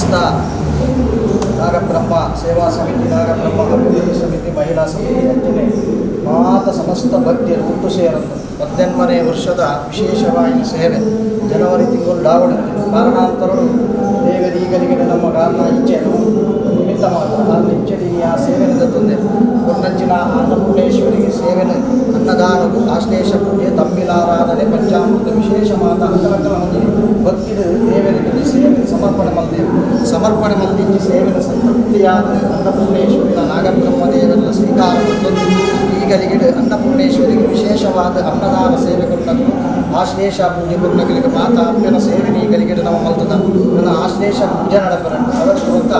ಸಮಸ್ತ ನಾಗಬ್ರಹ್ಮ ಸೇವಾ ಸಮಿತಿ, ನಾಗಬ್ರಹ್ಮ ಅಭಿವೃದ್ಧಿ ಸಮಿತಿ, ಮಹಿಳಾ ಸಮಿತಿ ಅಂಜನೆ ಮಾತ ಸಮಸ್ತ ಭಕ್ತಿಯರು ಒಟ್ಟು ಸೇರಲು 18ನೇ ವರ್ಷದ ವಿಶೇಷವಾಗಿ ಸೇವೆ ಜನವರಿ ತಿಂಗಳು ಲಾವಣಕ್ಕೆ ಕಾರಣಾಂತರಗಳು ದೇವರೀಗರಿಗೆ ನಮ್ಮ ಕಾರಣ ಇಚ್ಛೆ ನಿಮಿತ್ತ ಮಾತ್ರ ನಾನು ಇಚ್ಛೆಗೆ ಆ ಸೇವೆಯನ್ನು ತಂದೆ ಕೊನ್ನಂಚಿನ ಅನ್ನಪೂರ್ಣೇಶ್ವರಿಗೆ ಸೇವೆನ ಅನ್ನದಾನವು ಆಶ್ಲೇಷ ಪೂಜೆ ತಮ್ಮಿಲಾರಾಧನೆ ಪಂಚಾಮೃತ ವಿಶೇಷ ಮಾತ ಅಂಗಲಕ್ಕಲ ಮಂದಿ ಭಕ್ತಿದು ದೇವರಿಗೆ ಸೇವೆ ಸಮರ್ಪಣೆ ಮಂದಿಂಚಿ ಸೇವೆನ ಸಂತೃಪ್ತಿಯಾದ ಅನ್ನಪೂರ್ಣೇಶ್ವರಿನ ನಾಗಬ್ರಹ್ಮ ದೇವರ ಸ್ವೀಕಾರ ತಂದು ಈಗಲಿಗೆ ಅನ್ನಪೂರ್ಣೇಶ್ವರಿಗೆ ವಿಶೇಷವಾದ ಅನ್ನದಾನ ಸೇವೆ ಕೊಟ್ಟನು ಆಶ್ಲೇಷ ಪೂಜೆ ಕೊಟ್ಟಗಳಿಗೆ ಮಾತಾ ಅಪ್ಪನ ಸೇವೆ ಈಗಲಿಗೆ ನಮ್ಮ ಮಲ್ತದ ನನ್ನ ಆಶ್ಲೇಷ ಪೂಜೆ ನಡಪರನ್ನು ಅವರ ಹೊತ್ತ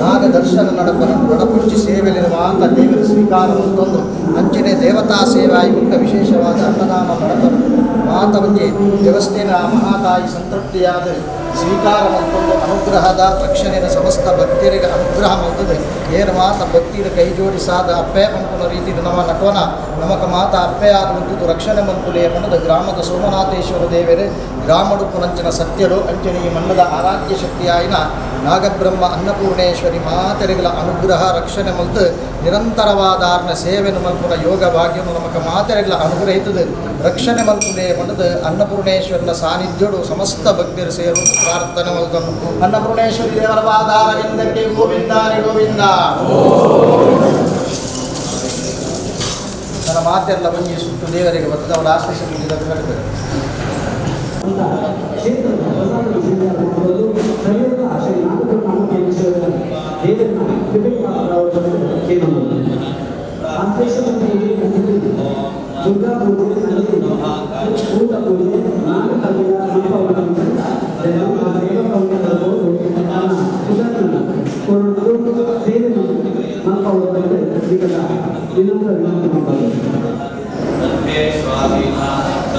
ನಾಗ ದರ್ಶನ ನಡಪರನ್ನು ನಡಪುಚ್ಚಿ ಸೇವೆಯಲ್ಲಿ ಮಾತ ದೇವರ ಸ್ವೀಕಾರ ತಂದು ಅಂಚನೆ ದೇವತಾ ಸೇವಾಯಿ ಮುಖ ವಿಶೇಷವಾದ ಅನ್ನದಾನ ನಡಪರನ್ನು ಮಾತವನ್ನೇ ವ್ಯವಸ್ಥೆನ ಮಹಾತಾಯಿ ಸಂತೃಪ್ತಿಯಾದ ಸ್ವೀಕಾರ ಮಲ್ತೊಂದು ಅನುಗ್ರಹದ ರಕ್ಷಣೆಯ ಸಮಸ್ತ ಭಕ್ತರಿಗೆ ಅನುಗ್ರಹ ಮಲ್ತದೆ ಏನು ಮಾತ ಭಕ್ತಿಯ ಕೈ ಜೋಡಿಸಾದ ಅಪ್ಪೆ ಪಂಪುನ ರೀತಿ ನಮ್ಮ ನಟವನ ನಮಕ ಮಾತ ಅಪ್ಪೆ ಆದ ಮುದ್ದು ರಕ್ಷಣೆ ಮಲ್ಪುಲೆಯ ಮಣ್ಣದ ಗ್ರಾಮದ ಸೋಮನಾಥೇಶ್ವರ ದೇವರೇ ಗ್ರಾಮಡು ಪುರಂಚನ ಸತ್ಯರು ಅಂಚನೆ ಈ ಮಣ್ಣದ ಆರಾಧ್ಯ ಶಕ್ತಿಯಾಯಿನ ನಾಗಬ್ರಹ್ಮ ಅನ್ನಪೂರ್ಣೇಶ್ವರಿ ಮಾತೆರೆಗಳ ಅನುಗ್ರಹ ರಕ್ಷಣೆ ಮಲ್ತು ನಿರಂತರವಾದ ಸೇವೆಯನ್ನು ಮಲ್ಪುನ ಯೋಗ ಭಾಗ್ಯವನ್ನು ನಮಕ ಮಾತೆರೆಗಳ ಅನುಗ್ರಹಿತದೆ ರಕ್ಷಣೆ ಮಲ್ಪುಲೆ ಮಣ್ಣದ ಅನ್ನಪೂರ್ಣೇಶ್ವರನ ಸಾನ್ನಿಧ್ಯಡು ಸಮಸ್ತ ಭಕ್ತರು ಸೇರು ಪ್ರಾರ್ಥನೆ ಮಲ್ತನು ಅನ್ನಪೂರ್ಣೇಶ್ವರಿ ದೇವರ ಆಧಾರ ಎಂದಕ್ಕೆ ಗೋವಿಂದಾರಿ ಗೋವಿಂದ ನನ್ನ ಮಾತೆಲ್ಲ ಬಂದು ಸುಟ್ಟು ದೇವರಿಗೆ ಬರ್ತದವರ ಆಶ್ಲೇಷ ದುರ್ಗಾ ಪೂಜೆ ಊಟ ಪೂಜೆ ನಾಗ ಕಲ್ಯಾಣ ಸೇವೆ ವಿನಂತ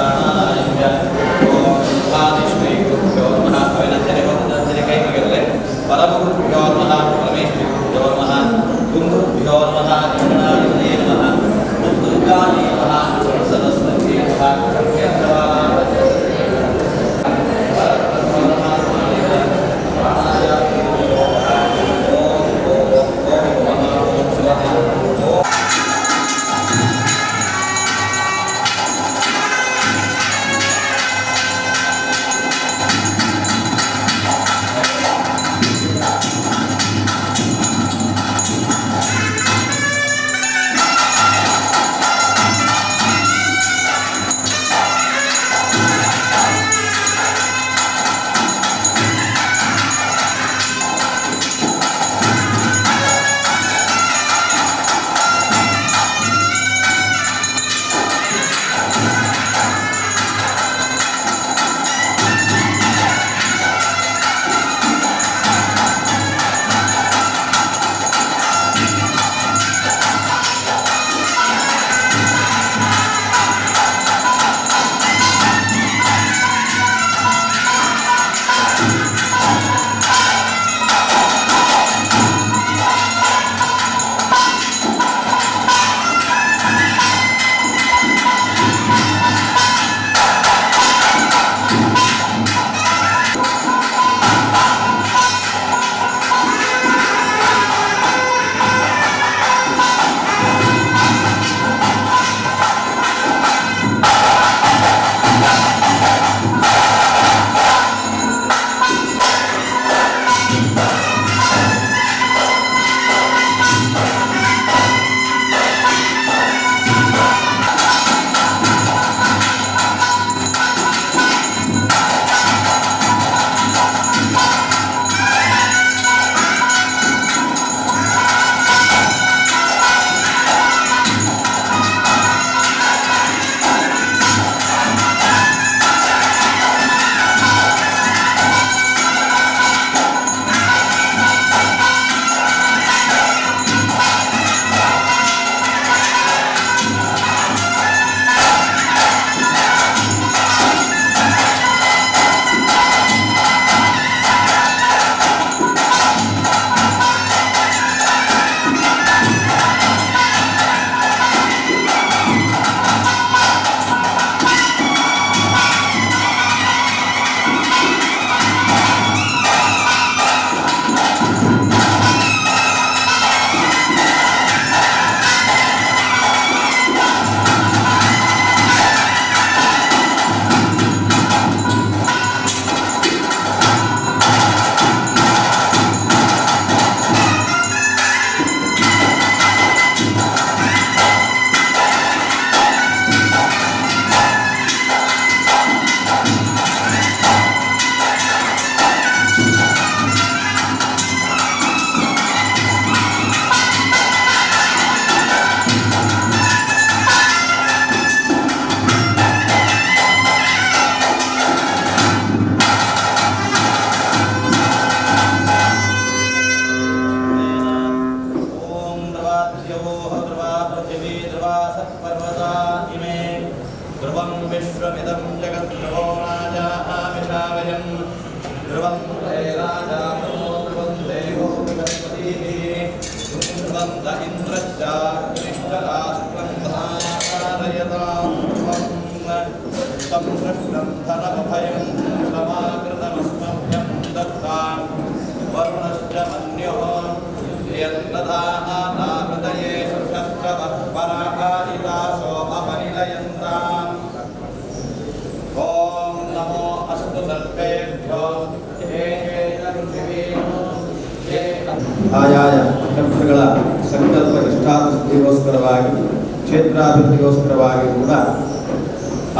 ಧ್ರುವಂತೆ ರಾಜಾ ತಮೋ ಧ್ರುವಂತೆ ಓ ಬೃಹಸ್ಪತಿಃ ಧ್ರುವಂತ ಇಂದ್ರಶ್ಚ ನಿಶ್ಚಲಾಸ್ತ್ರಂ ಧಾರಯತಾಂ ಸಂಸೃಷ್ಟಂ ಧನಮಭಯಂ ಸಮಾಕೃತಮಸ್ಮಭ್ಯಂ ದತ್ತಾಂ ವರುಣಶ್ಚ ಮನ್ಯೋಃ ಯನ್ನದಾನಾಹೃದಯೇಷು ಶಸ್ತ್ರವಃ ಪರಾಹಾರಿತಾಸೋ ಅಪನಿಲಯಂತಾಂ ಓಂ ನಮೋ ಅಸ್ತು ಸರ್ವೇಭ್ಯೋ ಆಯಾಯ ನಕ್ಷತ್ರಗಳ ಸಂಕಲ್ಪ ಇಷ್ಟಾಭಿವೃದ್ಧಿಗೋಸ್ಕರವಾಗಿ ಕ್ಷೇತ್ರಾಭಿವೃದ್ಧಿಗೋಸ್ಕರವಾಗಿ ಕೂಡ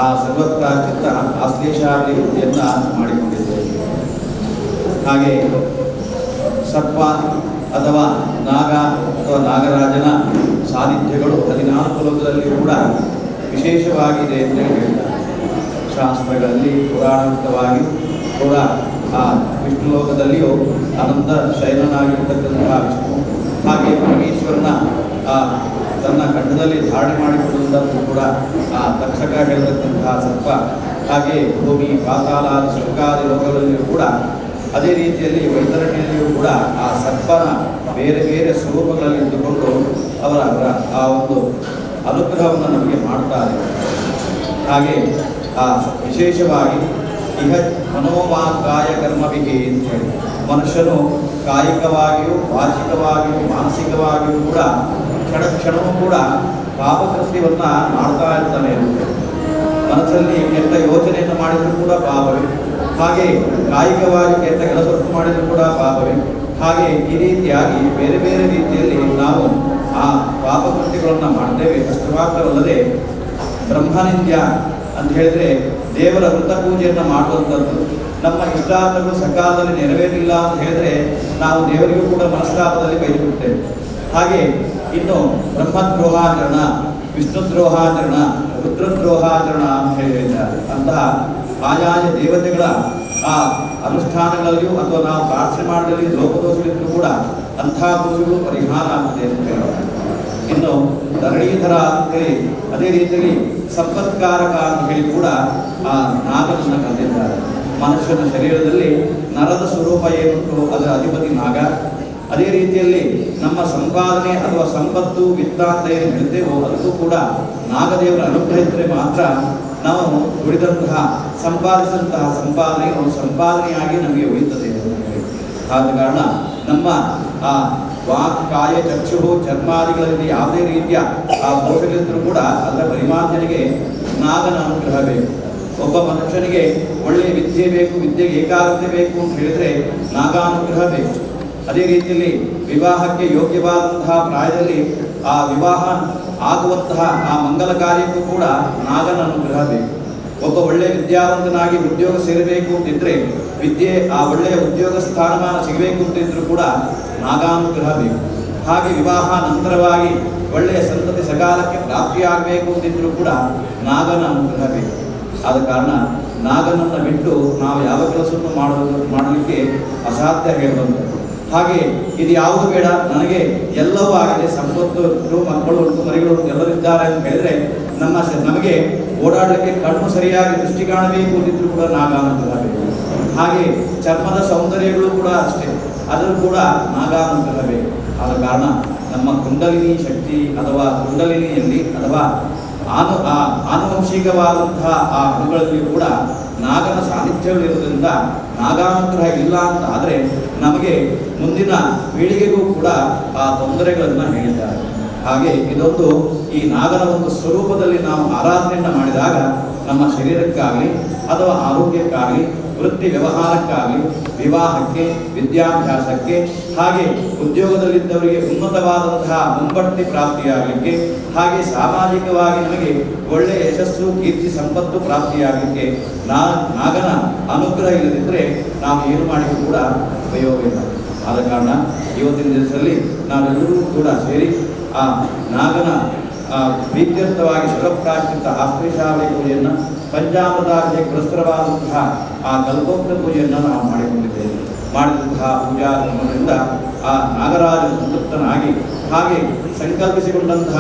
ಆ ಸರ್ವಪ್ರಾಶ್ಚಿತ್ತ ಆಶ್ಲೇಷಾಭಿವೃದ್ಧಿಯನ್ನು ಮಾಡಿಕೊಂಡಿದ್ದೇವೆ. ಹಾಗೆ ಸರ್ಪ ಅಥವಾ ನಾಗ ಅಥವಾ ನಾಗರಾಜನ ಸಾನ್ನಿಧ್ಯಗಳು 14 ಲೋಕದಲ್ಲಿ ಕೂಡ ವಿಶೇಷವಾಗಿದೆ ಅಂತ ಹೇಳಿದ್ದಾರೆ. ಶಾಸ್ತ್ರಗಳಲ್ಲಿ ಪುರಾಣಯುಕ್ತವಾಗಿ ಕೂಡ ಆ ವಿಷ್ಣು ಲೋಕದಲ್ಲಿಯೂ ಅನಂತ ಶಯನನಾಗಿರ್ತಕ್ಕಂತಹ ವಿಷ್ಣು, ಹಾಗೆ ಪರಮೇಶ್ವರನ ತನ್ನ ಕಂಠದಲ್ಲಿ ಧಾರಣೆ ಮಾಡಿಕೊಳ್ಳುವುದನ್ನು ಕೂಡ ಆ ತಕ್ಷಕ ಹೇಳಿರತಕ್ಕಂತಹ ಸರ್ಪ, ಹಾಗೆ ಭೂಮಿ ಪಾತಾಲಾದಿ ಸ್ವರ್ಗಾದಿ ಲೋಕಗಳಲ್ಲಿಯೂ ಕೂಡ ಅದೇ ರೀತಿಯಲ್ಲಿ ವೈತರಣಿಯಲ್ಲಿಯೂ ಕೂಡ ಆ ಸರ್ಪನ ಬೇರೆ ಬೇರೆ ಸ್ವರೂಪಗಳಲ್ಲಿ ಇದ್ದುಕೊಂಡು ಅವರ ಆ ಒಂದು ಅನುಗ್ರಹವನ್ನು ನಮಗೆ ಮಾಡ್ತಾರೆ. ಹಾಗೆ ಆ ವಿಶೇಷವಾಗಿ ಇಹ ಮನೋವಾಕಾಯ ಕರ್ಮವಿಹಿ ಅಂತ ಹೇಳಿ ಮನುಷ್ಯನು ಕಾಯಿಕವಾಗಿಯೂ ವಾಚಿಕವಾಗಿಯೂ ಮಾನಸಿಕವಾಗಿಯೂ ಕೂಡ ಕ್ಷಣ ಕ್ಷಣವೂ ಕೂಡ ಪಾಪಕೃತ್ಯವನ್ನು ಮಾಡ್ತಾ ಇರ್ತಾನೆ. ಮನಸ್ಸಲ್ಲಿ ಕೆಟ್ಟ ಯೋಚನೆಯನ್ನು ಮಾಡಿದರೂ ಕೂಡ ಪಾಪವೇ, ಹಾಗೆ ಕಾಯಿಕವಾಗಿ ಕೆಟ್ಟ ಕೆಲಸವನ್ನು ಮಾಡಿದರೂ ಕೂಡ ಪಾಪವೇ. ಹಾಗೆ ಈ ರೀತಿಯಾಗಿ ಬೇರೆ ಬೇರೆ ರೀತಿಯಲ್ಲಿ ನಾವು ಆ ಪಾಪಕೃತ್ಯಗಳನ್ನು ಮಾಡ್ತೇವೆ. ಅಷ್ಟು ಮಾತ್ರವಲ್ಲದೆ ಬ್ರಹ್ಮನಿಂದ್ಯ ಅಂತ ಹೇಳಿದ್ರೆ ದೇವರ ವೃತ ಪೂಜೆಯನ್ನು ಮಾಡುವಂಥದ್ದು. ನಮ್ಮ ಇಷ್ಟಾರ್ಥಗಳು ಸಕಾಲದಲ್ಲಿ ನೆರವೇರಿಲ್ಲ ಅಂತ ಹೇಳಿದ್ರೆ ನಾವು ದೇವರಿಗೂ ಕೂಡ ಮನಸ್ತಾಪದಲ್ಲಿ ಬೈದುಬಿಡ್ತೇವೆ. ಹಾಗೆ ಇನ್ನು ಬ್ರಹ್ಮದ್ರೋಹಾಚರಣ, ವಿಷ್ಣುದ್ರೋಹಾಚರಣ, ರುದ್ರದ್ರೋಹಾಚರಣ ಅಂತ ಹೇಳಿದ್ದಾರೆ. ಅಂತಹ ಆಯಾಯ ದೇವತೆಗಳ ಆ ಅನುಷ್ಠಾನಗಳಲ್ಲಿಯೂ ಅಥವಾ ನಾವು ಪ್ರಾರ್ಥನೆ ಮಾಡಿದಲ್ಲಿ ಲೋಕದೋಷಗಳಿದ್ದರೂ ಕೂಡ ಅಂತಹ ದೋಷಗಳು ಪರಿಹಾರ ಆಗ್ತದೆ ಅಂತ ಹೇಳೋಣ. ಇನ್ನು ಧರಣೀಧರ ಅಂತ ಹೇಳಿ ಅದೇ ರೀತಿಯಲ್ಲಿ ಸಂಪತ್ಕಾರಕ ಅಂತ ಹೇಳಿ ಕೂಡ ಆ ನಾಗನನ್ನು ಕರೆದಿದ್ದಾರೆ. ಮನುಷ್ಯನ ಶರೀರದಲ್ಲಿ ನರದ ಸ್ವರೂಪ ಏನುಂಟು ಅದರ ಅಧಿಪತಿ ನಾಗ. ಅದೇ ರೀತಿಯಲ್ಲಿ ನಮ್ಮ ಸಂಪಾದನೆ ಅಥವಾ ಸಂಪತ್ತು ವಿತ್ತ ಅಂತ ಏನು ಹೇಳ್ತೇವೋ ಅದಕ್ಕೂ ಕೂಡ ನಾಗದೇವರ ಅನುಗ್ರಹ ಇದ್ದರೆ ಮಾತ್ರ ನಾವು ದುಡಿದಂತಹ ಸಂಪಾದಿಸಿದಂತಹ ಸಂಪಾದನೆಯು ಸಂಪಾದನೆಯಾಗಿ ನಮಗೆ ಉಳಿಯುತ್ತದೆ. ಆದ ಕಾರಣ ನಮ್ಮ ಆ ವಾಕ್ ಕಾಯ ಚಕ್ಷು ಚರ್ಮಾದಿಗಳಲ್ಲಿ ಯಾವುದೇ ರೀತಿಯ ಆ ದೋಷಗಳಿದ್ದರೂ ಕೂಡ ಅದರ ಪರಿಮಾರ್ಜನೆಗೆ ನಾಗನ ಅನುಗ್ರಹ ಬೇಕು. ಒಬ್ಬ ಮನುಷ್ಯನಿಗೆ ಒಳ್ಳೆಯ ವಿದ್ಯೆ ಬೇಕು, ವಿದ್ಯೆಗೆ ಏಕಾಗ್ರತೆ ಬೇಕು ಅಂತ ಹೇಳಿದರೆ ನಾಗಾನುಗ್ರಹ ಬೇಕು. ಅದೇ ರೀತಿಯಲ್ಲಿ ವಿವಾಹಕ್ಕೆ ಯೋಗ್ಯವಾದಂತಹ ಪ್ರಾಯದಲ್ಲಿ ಆ ವಿವಾಹ ಆಗುವಂತಹ ಆ ಮಂಗಲ ಕಾರ್ಯಕ್ಕೂ ಕೂಡ ನಾಗನ ಅನುಗ್ರಹ ಬೇಕು. ಒಬ್ಬ ಒಳ್ಳೆಯ ವಿದ್ಯಾವಂತನಾಗಿ ಉದ್ಯೋಗ ಸೇರಬೇಕು ಅಂತಿದ್ರೆ, ವಿದ್ಯೆ ಆ ಒಳ್ಳೆಯ ಉದ್ಯೋಗ ಸ್ಥಾನಮಾನ ಸಿಗಬೇಕು ಅಂತಿದ್ರು ಕೂಡ ನಾಗಾನುಗ್ರಹ ಬೇಕು. ಹಾಗೆ ವಿವಾಹ ನಂತರವಾಗಿ ಒಳ್ಳೆಯ ಸಂತತಿ ಸಕಾಲಕ್ಕೆ ಪ್ರಾಪ್ತಿಯಾಗಬೇಕು ಅಂತಿದ್ರು ಕೂಡ ನಾಗನ ಅನುಗ್ರಹ ಬೇಕು. ಆದ ಕಾರಣ ನಾಗನನ್ನು ಬಿಟ್ಟು ನಾವು ಯಾವ ಕೆಲಸವನ್ನು ಮಾಡಲಿಕ್ಕೆ ಅಸಾಧ್ಯ ಹೇಳುವಂಥದ್ದು. ಹಾಗೆ ಇದು ಯಾವುದು ಬೇಡ, ನನಗೆ ಎಲ್ಲವೂ ಆಗಿದೆ, ಸಂಪತ್ತು ಉಂಟು, ಮಕ್ಕಳು ಉಂಟು, ಮರಿಗಳು ಉಂಟು, ಎಲ್ಲರಿದ್ದಾರೆ ಅಂತ ಹೇಳಿದ್ರೆ ನಮಗೆ ಓಡಾಡಲಿಕ್ಕೆ ಕಣ್ಣು ಸರಿಯಾಗಿ ದೃಷ್ಟಿ ಕಾಣಬೇಕು ಅಂತಿದ್ರು ಕೂಡ ನಾಗಾನುಗ್ರಹ ಬೇಕು. ಹಾಗೆ ಚರ್ಮದ ಸೌಂದರ್ಯಗಳು ಕೂಡ ಅಷ್ಟೇ, ಅದನ್ನು ಕೂಡ ನಾಗಾನುಗ್ರಹ ಬೇಕು. ಆದ ಕಾರಣ ನಮ್ಮ ಕುಂಡಲಿನಿ ಶಕ್ತಿ ಅಥವಾ ಕುಂಡಲಿನಿಯಲ್ಲಿ ಅಥವಾ ಆನುವಂಶಿಕವಾದಂತಹ ಆ ಅಣುಗಳಲ್ಲಿಯೂ ಕೂಡ ನಾಗನ ಸಾನ್ನಿಧ್ಯಗಳಿರುವುದರಿಂದ ನಾಗಾನುಗ್ರಹ ಇಲ್ಲ ಅಂತ ಆದರೆ ನಮಗೆ ಮುಂದಿನ ಪೀಳಿಗೆಗೂ ಕೂಡ ಆ ತೊಂದರೆಗಳನ್ನು ಹೇಳಿದ್ದಾರೆ. ಹಾಗೆ ಇದೊಂದು ಈ ನಾಗನ ಒಂದು ಸ್ವರೂಪದಲ್ಲಿ ನಾವು ಆರಾಧನೆಯನ್ನು ಮಾಡಿದಾಗ ನಮ್ಮ ಶರೀರಕ್ಕಾಗಲಿ ಅಥವಾ ಆರೋಗ್ಯಕ್ಕಾಗಲಿ ವೃತ್ತಿ ವ್ಯವಹಾರಕ್ಕಾಗಲಿ ವಿವಾಹಕ್ಕೆ ವಿದ್ಯಾಭ್ಯಾಸಕ್ಕೆ ಹಾಗೆ ಉದ್ಯೋಗದಲ್ಲಿದ್ದವರಿಗೆ ಉನ್ನತವಾದಂತಹ ಮುಂಬಡ್ತಿ ಪ್ರಾಪ್ತಿಯಾಗಲಿಕ್ಕೆ ಹಾಗೆ ಸಾಮಾಜಿಕವಾಗಿ ನಮಗೆ ಒಳ್ಳೆಯ ಯಶಸ್ಸು ಕೀರ್ತಿ ಸಂಪತ್ತು ಪ್ರಾಪ್ತಿಯಾಗಲಿಕ್ಕೆ ನಾಗನ ಅನುಗ್ರಹ ಇಲ್ಲದಿದ್ದರೆ ನಾವು ಏನು ಮಾಡಿದರೂ ಕೂಡ ಉಪಯೋಗ ಇಲ್ಲ. ಆದ ಕಾರಣ ಇವತ್ತಿನ ದಿವಸದಲ್ಲಿ ನಾವೆಲ್ಲರೂ ಕೂಡ ಸೇರಿ ಆ ನಾಗನ ಪ್ರೀತ್ಯರ್ಥವಾಗಿ ಶಿವಪ್ರಾಶ್ಚಿತ ಆಶ್ಲೇಷಾವಳಿ ಪೂಜೆಯನ್ನು ಪಂಚಾಮೃತಾರ್ಜೆ ಪುರಸ್ಕರವಾದಂತಹ ಆ ಕಲ್ಪೋಕ್ತ ಪೂಜೆಯನ್ನು ನಾವು ಮಾಡಿಕೊಂಡಿದ್ದೇವೆ. ಮಾಡಿದಂತಹ ಪೂಜಾ ಕ್ರಮದಿಂದ ಆ ನಾಗರಾಜ ಸಂತೃಪ್ತನಾಗಿ ಹಾಗೆ ಸಂಕಲ್ಪಿಸಿಕೊಂಡಂತಹ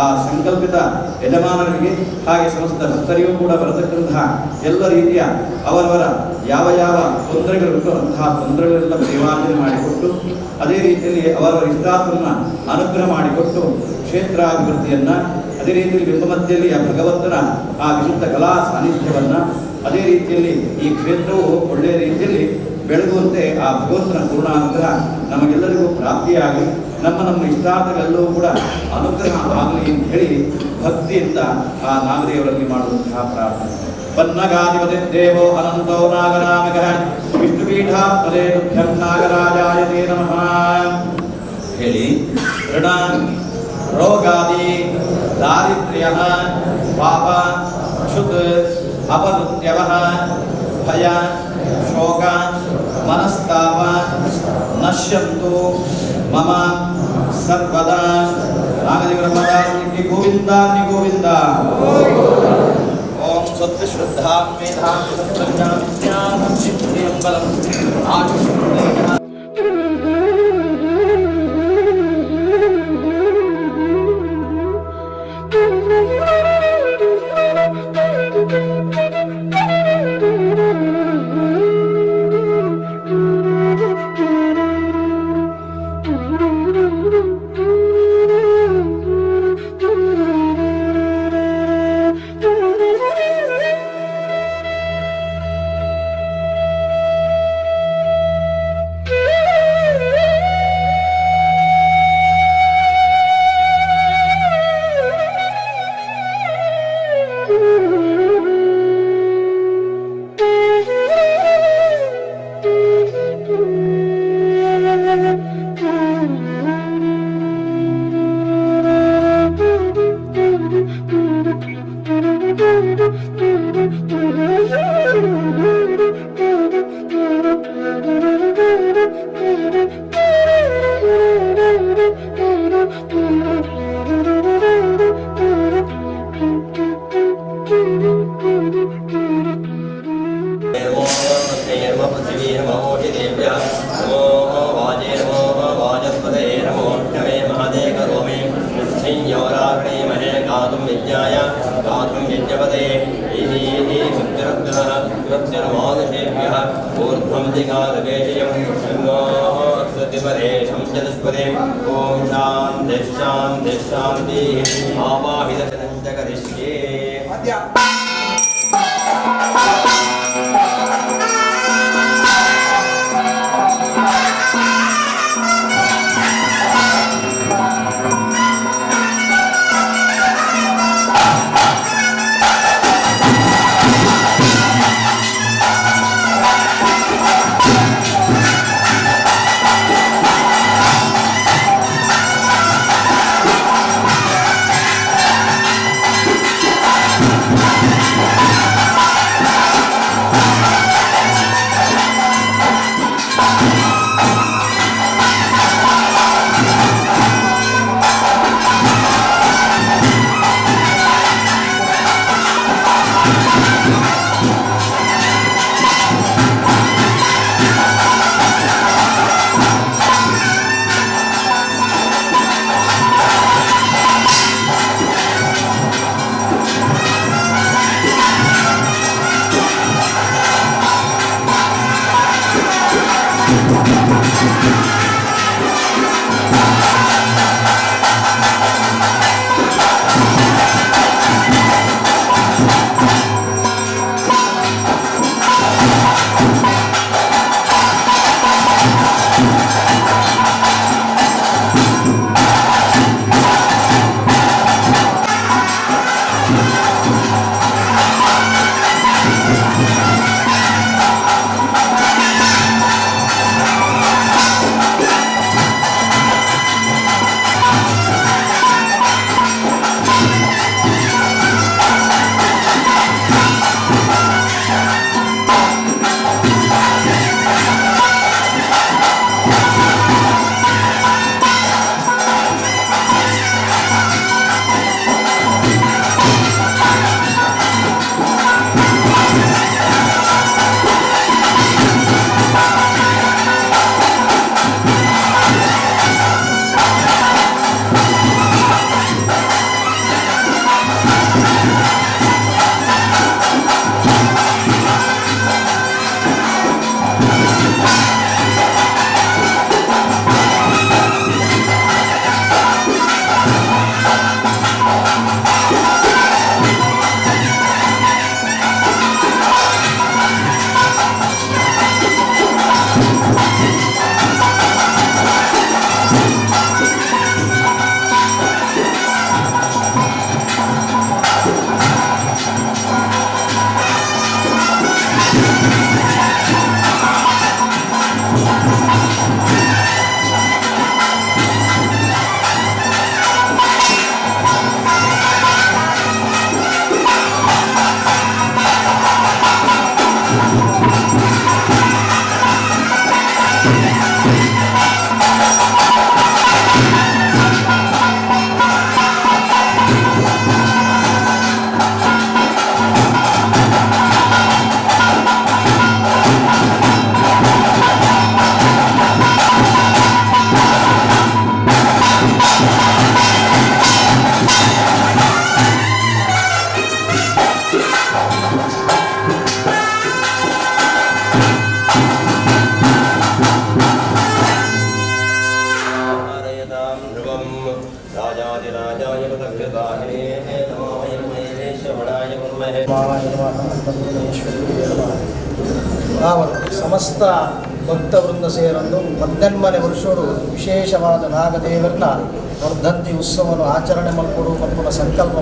ಆ ಸಂಕಲ್ಪಿತ ಯಜಮಾನರಿಗೆ ಹಾಗೆ ಸಮಸ್ತ ಭಕ್ತರಿಗೂ ಕೂಡ ಬರತಕ್ಕಂತಹ ಎಲ್ಲ ರೀತಿಯ ಅವರವರ ಯಾವ ಯಾವ ತೊಂದರೆಗಳುಂಟು ಅಂತಹ ತೊಂದರೆಗಳೆಲ್ಲ ಪರಿವರ್ತನೆ ಮಾಡಿಕೊಟ್ಟು ಅದೇ ರೀತಿಯಲ್ಲಿ ಅವರ ಇಷ್ಟಾರ್ಥವನ್ನು ಅನುಗ್ರಹ ಮಾಡಿಕೊಟ್ಟು ಕ್ಷೇತ್ರಾಭಿವೃದ್ಧಿಯನ್ನು ಅದೇ ರೀತಿಯಲ್ಲಿ ಬಿಂಬಮಧ್ಯದಲ್ಲಿ ಆ ಭಗವಂತನ ಆ ವಿಶುದ್ಧ ಕಲಾ ಸಾನ್ನಿಧ್ಯವನ್ನು ಅದೇ ರೀತಿಯಲ್ಲಿ ಈ ಕ್ಷೇತ್ರವು ಒಳ್ಳೆಯ ರೀತಿಯಲ್ಲಿ ಬೆಳಗುವಂತೆ ಆ ಭಗವಂತನ ಪೂರ್ಣಾನುಗ್ರಹ ನಮಗೆಲ್ಲರಿಗೂ ಪ್ರಾಪ್ತಿಯಾಗಿ ನಮ್ಮ ಇಷ್ಟಾರ್ಥಗಳೆಲ್ಲವೂ ಕೂಡ ಅನುಗ್ರಹ ಆಗಲಿ ಅಂತ ಹೇಳಿ ಭಕ್ತಿಯಿಂದ ಆ ನಾಗದೇವರಲ್ಲಿ ಮಾಡುವಂತಹ ಪ್ರಾರ್ಥನೆ. ಪನ್ನಗಾಧಿಪತಿ ದೇವೋ ಅನಂತೋ ನಾಗರಾಮಕ ವಿಷ್ಣುಪೀಠಾತ್ಮದೇ ತುಭ್ಯಂ ನಾಗರಾಜಾಯ ತೇ ನಮಃ ಹೇಳಿ ಋಣ ರೋಗಾದಿ ದಾರಿದ್ರ್ಯ ಪಾಪ ಕ್ಷುತ್ ಅಪನೃತ್ಯವ ಭಯ ಶೋಕ ಮನಸ್ತಾಪ ನಶ್ಯಂತು ಮಮ ಸರ್ವದಾ. ನಾಗದೇವರ ಮಾತಾಡಲಿಕ್ಕೆ ಗೋವಿಂದ ಗೋವಿಂದ. ಓಂ ಸತ್ಯ ಶ್ರದ್ಧಾಂ ಮೇಧಾಂ ಸಂಪ್ರಜ್ಞಾಂ ಜ್ಞಾನಂ ಸಿದ್ಧಿಂ ಬಲಂ ಆಯುಷ್ಯಂ. ओम शांति शांति शांति आवाहितं जगदिष्ये शिवाय नमो वयं महेश्वराय कुर्महे ಸಮಸ್ತ ಭಕ್ತವೃಂದ ಸೇರಲು 18ನೇ ವರ್ಷರು ವಿಶೇಷವಾದ ನಾಗದೇವರನ್ನ ವರ್ಧಂತಿ ಉತ್ಸವವನ್ನು ಆಚರಣೆ ಮಾಡಿಕೊಡು ಮಲ್ಪುನ ಸಂಕಲ್ಪ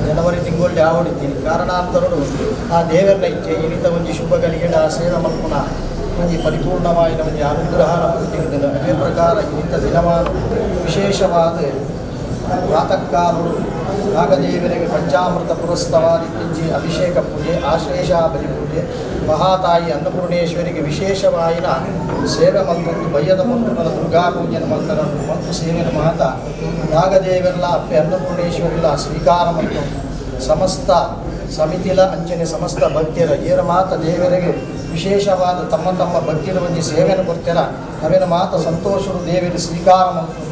ಜನವರಿ ತಿಂಗಳಲ್ಲಿ ಆವಡಿತೀನಿ ಕಾರಣಾಂತರಗಳು ಆ ದೇವರನ್ನ ಇಚ್ಛೆ ಇನಿತ ಒಂಜಿ ಶುಭಗಳಿಗೆ ಆ ಸೇವೆ ಮಲ್ಪುನ ಒಂಜಿ ಪರಿಪೂರ್ಣವಾದ ಒಂಜಿ ಅನುಗ್ರಹ ನಮಗೆ ಅದೇ ಪ್ರಕಾರ ಇನಿತ ದಿನವಾದ ವಿಶೇಷವಾದ ಪ್ರಾತಃ ಕಾಲಗಳು ನಾಗದೇವರಿಗೆ ಪಂಚಾಮೃತ ಪುರಸ್ತವಾದಿ ಕಿಂಚಿ ಅಭಿಷೇಕ ಪೂಜೆ ಆಶ್ಲೇಷ ಬಲಿ ಪೂಜೆ ಮಹಾತಾಯಿ ಅನ್ನಪೂರ್ಣೇಶ್ವರಿಗೆ ವಿಶೇಷವಾಯಿನ ಸೇವೆ ಮಲ್ತೊಂದು ಬಯ್ಯದ ಮಂತ್ರಗಳ ದುರ್ಗಾ ಪೂಜೆನ ಮಂತ್ರ ಮತ್ತು ಸೇವೆನ ಮಾತ ನಾಗದೇವರೆಲ್ಲ ಅಪ್ಪೆ ಅನ್ನಪೂರ್ಣೇಶ್ವರಿಲ್ಲ ಸ್ವೀಕಾರ ಮತ್ತು ಸಮಸ್ತ ಸಮಿತಿಲ ಅಂಚನೆ ಸಮಸ್ತ ಭಕ್ತಿಯರ ಏರ ಮಾತ ದೇವರಿಗೆ ವಿಶೇಷವಾದ ತಮ್ಮ ತಮ್ಮ ಭಕ್ತಿಯ ಒಂಜಿ ಸೇವೆಯನ್ನು ಕೊಡ್ತಾರ ಅವೇನ ಮಾತ ಸಂತೋಷರು ದೇವರಿಗೆ ಸ್ವೀಕಾರ ಮತ್ತು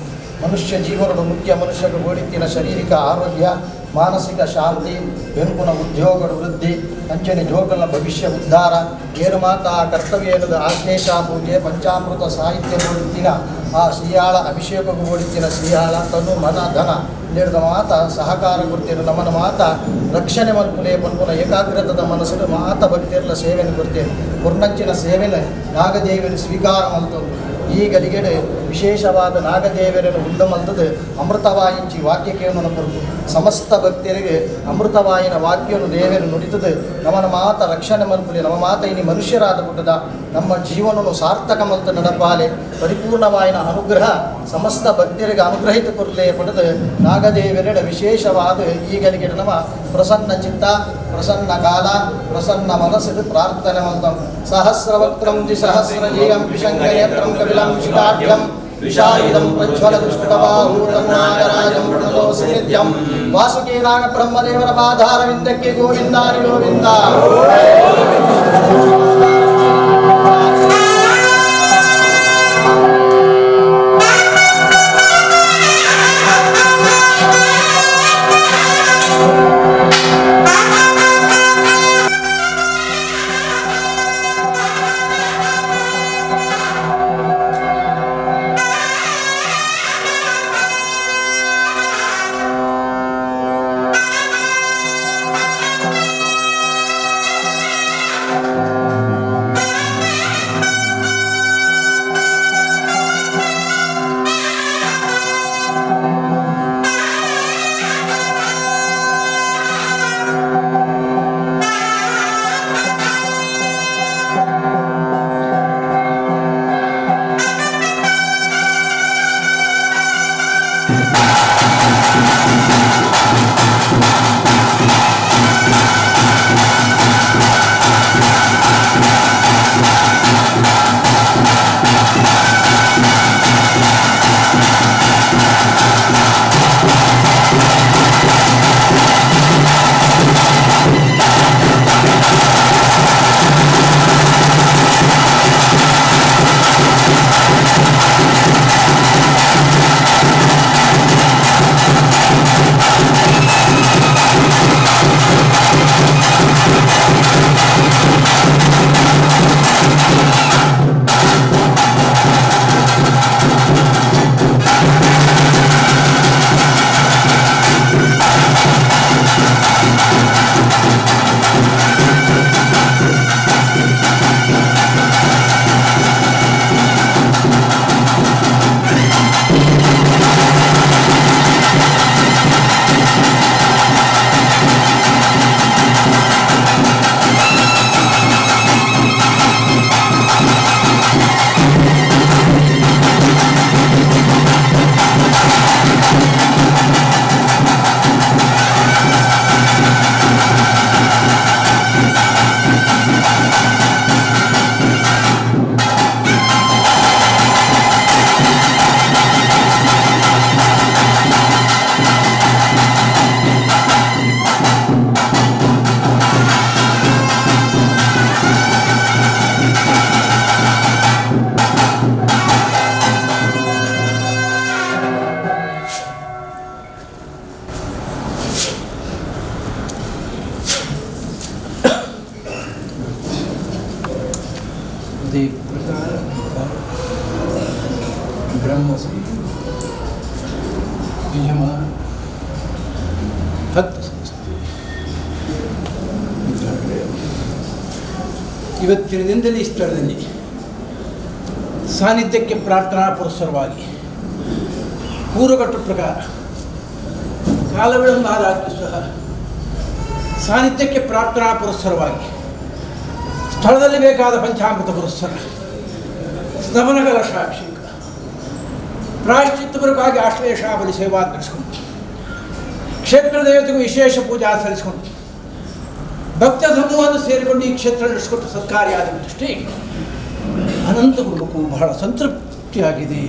ಮನುಷ್ಯ ಜೀವನದ ಮುಖ್ಯ ಮನುಷ್ಯಗೆ ಓಡಿತ್ತಿನ ಶಾರೀರಿಕ ಆರೋಗ್ಯ ಮಾನಸಿಕ ಶಾಂತಿ ಬೆಂಪುನ ಉದ್ಯೋಗದ ವೃದ್ಧಿ ಅಂಚನೆ ಜೋಗಲ ಭವಿಷ್ಯ ಉದ್ಧಾರ ಏನು ಮಾತ ಆ ಕರ್ತವ್ಯ ಏನದು ಆಶ್ಲೇಷ ಪೂಜೆ ಪಂಚಾಮೃತ ಸಾಹಿತ್ಯ ಓಡಿತ್ತಿನ ಆ ಶ್ರೀಯಾಳ ಅಭಿಷೇಕಕ್ಕೆ ಓಡಿತ್ತಿನ ಶ್ರೀಯಾಳ ತನು ಮನ ಧನ ನೀಡಿದ ಮಾತ ಸಹಕಾರ ಕೊಡ್ತೇನೆ ನಮ್ಮನ ಮಾತ ರಕ್ಷಣೆ ಮಲ್ಪುಲೆ ಪನ್ಪುನ ಏಕಾಗ್ರತದ ಮನಸ್ಸು ಮಾತ ಭಕ್ತಿಯಲ್ಲ ಸೇವೆಯನ್ನು ಕೊಡ್ತೇನೆ ಪುರ್ನಂಚಿನ ಸೇವೆನ ನಾಗದೇವಿನ ಸ್ವೀಕಾರ ಮಲ್ತೊಂದು ಈ ಗಲಿಗೆಡೆ ವಿಶೇಷವಾದ ನಾಗದೇವರನ್ನು ಉಂಡಮಲ್ತದೆ ಅಮೃತವಾಯಿಂಚಿ ವಾಕ್ಯಕ್ಕೆ ಕೊರತು ಸಮಸ್ತ ಭಕ್ತರಿಗೆ ಅಮೃತವಾಯಿನ ವಾಕ್ಯವನ್ನು ದೇವರು ನುಡಿತದೆ ನಮ್ಮನ ಮಾತ ರಕ್ಷಣೆ ಮಲ್ಪುಲೆ ನಮ್ಮ ಮಾತ ಇನಿ ಮನುಷ್ಯರಾದ ಬಿಟ್ಟದ ನಮ್ಮ ಜೀವನವನ್ನು ಸಾರ್ಥಕ ಮಲ್ತ ನಡಪಾಲೆ ಪರಿಪೂರ್ಣವಾಯಿನ ಅನುಗ್ರಹ ಸಮಸ್ತ ಭಕ್ತರಿಗೆ ಅನುಗ್ರಹಿತ ಕೊರಲೆ ಪಡೆದು ನಾಗದೇವರೆಡ ವಿಶೇಷವಾದ ಈ ಗಲಿಗೆಡೆ ನಮ್ಮ ಪ್ರಸನ್ನ ಚಿತ್ತ ಪ್ರಸನ್ನ ಕಾಲ ಪ್ರಸನ್ನ ಮನಸ್ಸು ಪ್ರಾರ್ಥನೆ ಮಲ್ತ ಸಹಸ್ರವಕ್ರಂ ದ್ವಿಸಹಸ್ರಜೀಯಂ ವಿಶಂಕನೇತ್ರಂ ಕಪಿಲಂ ಶಿಖಾಢ್ಯಂ ವಿಷಾಯುಧಂ ಪ್ರಜ್ವಲ ದುಷ್ಟಬಾಹೂತನ್ನಾಗರಾಜಂ ಪ್ರಣತೋಸಿ ನಿತ್ಯಂ ವಾಸುಕಿ ನಾಗ ಬ್ರಹ್ಮದೇವರ ಪಾದಾರವಿಂದಕ್ಕೆ ಗೋವಿಂದಾನಿ ಗೋವಿಂದ ब्रह्म से यम ಇವತ್ತಿನ ದಿನದಲ್ಲಿ ಈ ಸ್ಥಳದಲ್ಲಿ ಸಾನ್ನಿಧ್ಯಕ್ಕೆ ಪ್ರಾರ್ಥನಾ ಪುರಸ್ಸರವಾಗಿ ಪೂರ್ವಗಟ್ಟು ಪ್ರಕಾರ ಕಾಲ ವಿಳಂಬ ಆದಾಗ್ಯೂ ಸಹ ಸಾನ್ನಿಧ್ಯಕ್ಕೆ ಪ್ರಾರ್ಥನಾ ಪುರಸ್ಸರವಾಗಿ ಸ್ಥಳದಲ್ಲಿ ಬೇಕಾದ ಪಂಚಾಮೃತ ಪುರಸ್ಸರ, ಸ್ನಮನ ಕಲಶಾಭಿಷೇಕ, ಪ್ರಾಯಶ್ಚಿತ್ತಪೂರ್ವಕವಾಗಿ ಆಶ್ಲೇಷಾಬಲಿ ಸೇವಾ ನಡೆಸಿಕೊಂಡು ಕ್ಷೇತ್ರ ದೇವತೆಗೂ ವಿಶೇಷ ಪೂಜಾ ಸಲ್ಲಿಸಿಕೊಂಡು ಭಕ್ತ ಸಮೂಹವನ್ನು ಸೇರಿಕೊಂಡು ಈ ಕ್ಷೇತ್ರ ನಡೆಸಿಕೊಟ್ಟು ಸತ್ಕಾರ್ಯಾದ ದೃಷ್ಟಿ ಅನಂತ ಕುಟುಂಬಕ್ಕೂ ಬಹಳ ಸಂತೃಪ್ತಿಯಾಗಿದೆ.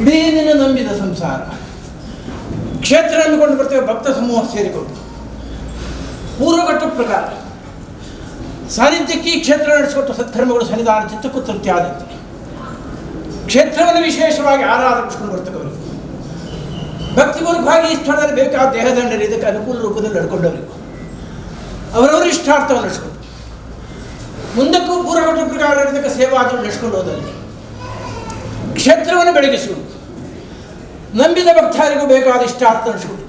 ಇಡೀ ದಿನ ನಂಬಿದ ಸಂಸಾರ ಕ್ಷೇತ್ರ ಅಂದುಕೊಂಡು ಬರ್ತೇವೆ. ಭಕ್ತ ಸಮೂಹ ಸೇರಿಕೊಂಡು ಪೂರ್ವಘಟ್ಟ ಪ್ರಕಾರ ಸಾನ್ನಿಧ್ಯಕ್ಕೆ ಈ ಕ್ಷೇತ್ರ ನಡೆಸಿಕೊಟ್ಟು ಸತ್ಕರ್ಮಗಳು ಸನ್ನಿಧಾನ ಚಿತ್ತಕ್ಕೂ ತೃಪ್ತಿ ಆದಂತೆ ಕ್ಷೇತ್ರವನ್ನು ವಿಶೇಷವಾಗಿ ಆರಾಧಿಸಿಕೊಂಡು ಬರ್ತಕ್ಕವರು ಭಕ್ತಿಪೂರ್ವಕವಾಗಿ ಈ ಸ್ಥಳದಲ್ಲಿ ಬೇಕಾದ ದೇಹದಂಡರು ಇದಕ್ಕೆ ಅನುಕೂಲ ರೂಪದಲ್ಲಿ ನಡ್ಕೊಂಡವರಿಗೂ ಅವರವರ ಇಷ್ಟಾರ್ಥವನ್ನು ನಡೆಸಿಕೊಂಡು ಮುಂದಕ್ಕೂ ಪೂರ್ವಘಟ್ಟ ಪ್ರಕಾರ ನಡೆದಕ್ಕೆ ಸೇವಾದಿಗಳು ನಡೆಸಿಕೊಂಡು ಹೋದಲ್ಲಿ ಕ್ಷೇತ್ರವನ್ನು ಬೆಳಗಿಸುವುದು, ನಂಬಿದ ಭಕ್ತರಿಗೂ ಬೇಕಾದ ಇಷ್ಟಾರ್ಥ ನಡೆಸಿಕೊಂಡು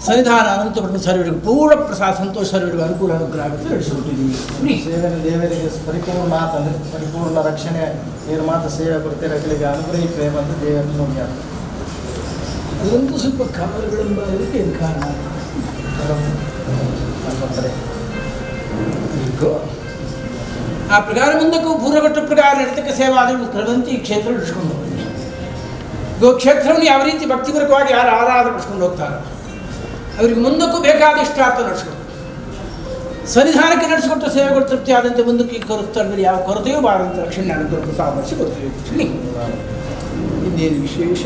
ಸನ್ನಿಧಾನ ಅನಂತಪುರದ ಸರ್ವರಿಗೂ ಪೂರ್ಣ ಪ್ರಸಾದ ಸಂತೋಷ ಸರ್ವರಿಗೂ ಅನುಕೂಲ ಅನುಗ್ರಹ ಆಗುತ್ತೆ ನಡೆಸಿಕೊಟ್ಟಿದ್ದೀವಿ. ಸೇವೆನ ದೇವರಿಗೆ ಪರಿಪೂರ್ಣ ಮಾತು ಅಂದರೆ ಪರಿಪೂರ್ಣ ರಕ್ಷಣೆ ಏನು ಮಾತು ಸೇವೆ ಕೊಡ್ತಾರೆ ಅಗಳಿಗೆ ಅನುಗ್ರಹಿ ಪ್ರೇಮ ಅಂತ ದೇವರನ್ನು ನೋಡಿ ಅದಂತೂ ಸ್ವಲ್ಪ ಕಾಲ ವಿಳಂಬ ಇದಕ್ಕೆ ಏನು ಕಾರಣ ಅಂತಾರೆ. ಆ ಪ್ರಕಾರ ಮುಂದಕ್ಕೂ ಪೂರ್ವಘಟ್ಟ ಪ್ರಕಾರ ನಡೆತಕ್ಕ ಸೇವಾದಿಗಳು ಪ್ರಗಂತಿ ಈ ಕ್ಷೇತ್ರ ನಡೆಸ್ಕೊಂಡು ಹೋಗ್ತಾರೆ. ಗೋಕ್ಷೇತ್ರವನ್ನು ಯಾವ ರೀತಿ ಭಕ್ತಿಪೂರ್ವಕವಾಗಿ ಯಾರು ಆರಾಧನೆ ನಡೆಸ್ಕೊಂಡು ಹೋಗ್ತಾರೋ ಅವರಿಗೆ ಮುಂದಕ್ಕೂ ಬೇಕಾದ ಇಷ್ಟಾರ್ಥ ನಡೆಸ್ಕೊಂಡು ಸನ್ನಿಧಾನಕ್ಕೆ ನಡೆಸಿಕೊಟ್ಟು ಸೇವೆಗಳು ತೃಪ್ತಿ ಆದಂತೆ ಮುಂದಕ್ಕೆ ಈ ಸ್ಥಳದಲ್ಲಿ ಯಾವ ಕೊರತೆಯೂ ಬಾರಂತ ರಕ್ಷಣೆ ಅನುಗ್ರಹ ಸಾಮರ್ಥ್ಯ ಕೊಡ್ತೇವೆ. ಇನ್ನೇನು ವಿಶೇಷ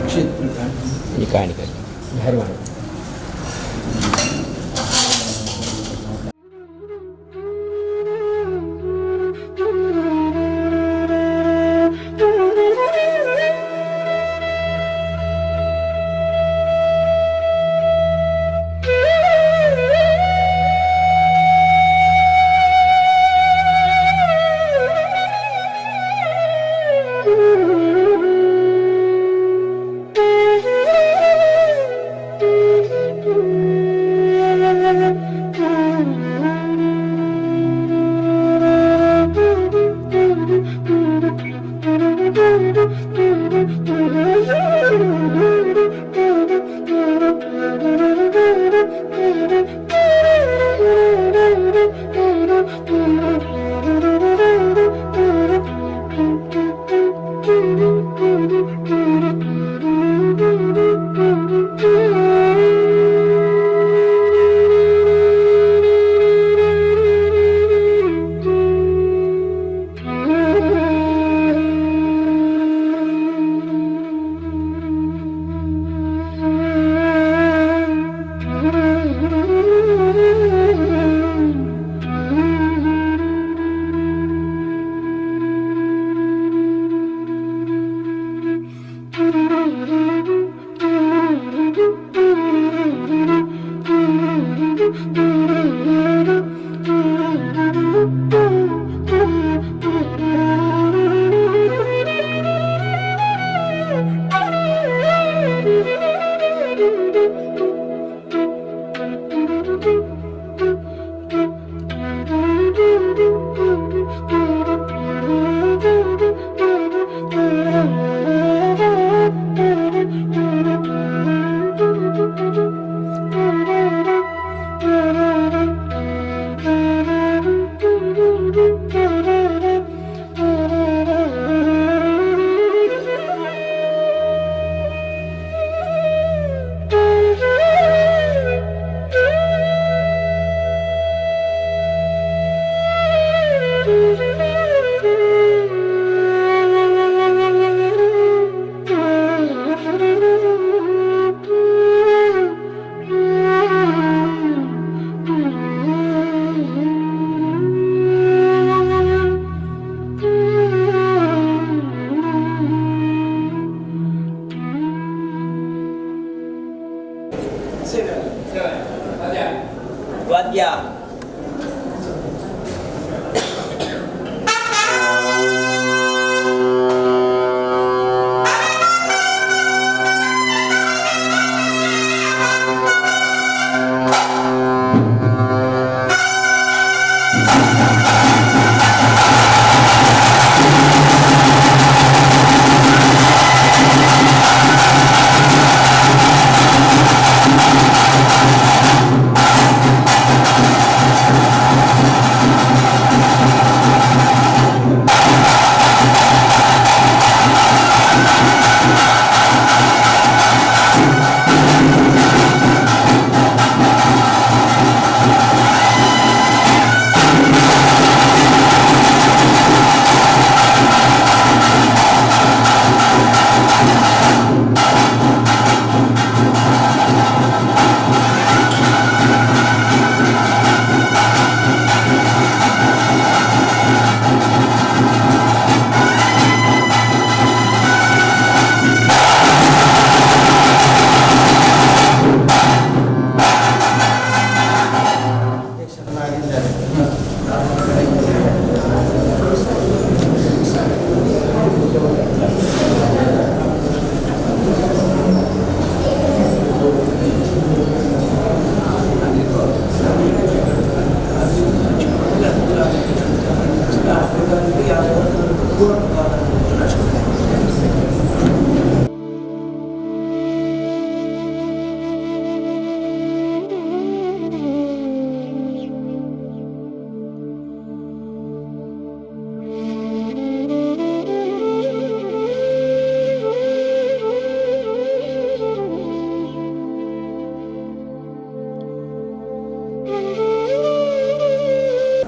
ಕ್ಷೇತ್ರ ಈ ಕಾಣಿಕೆ ಧರ್ಮ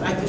ಆಯ್ತು.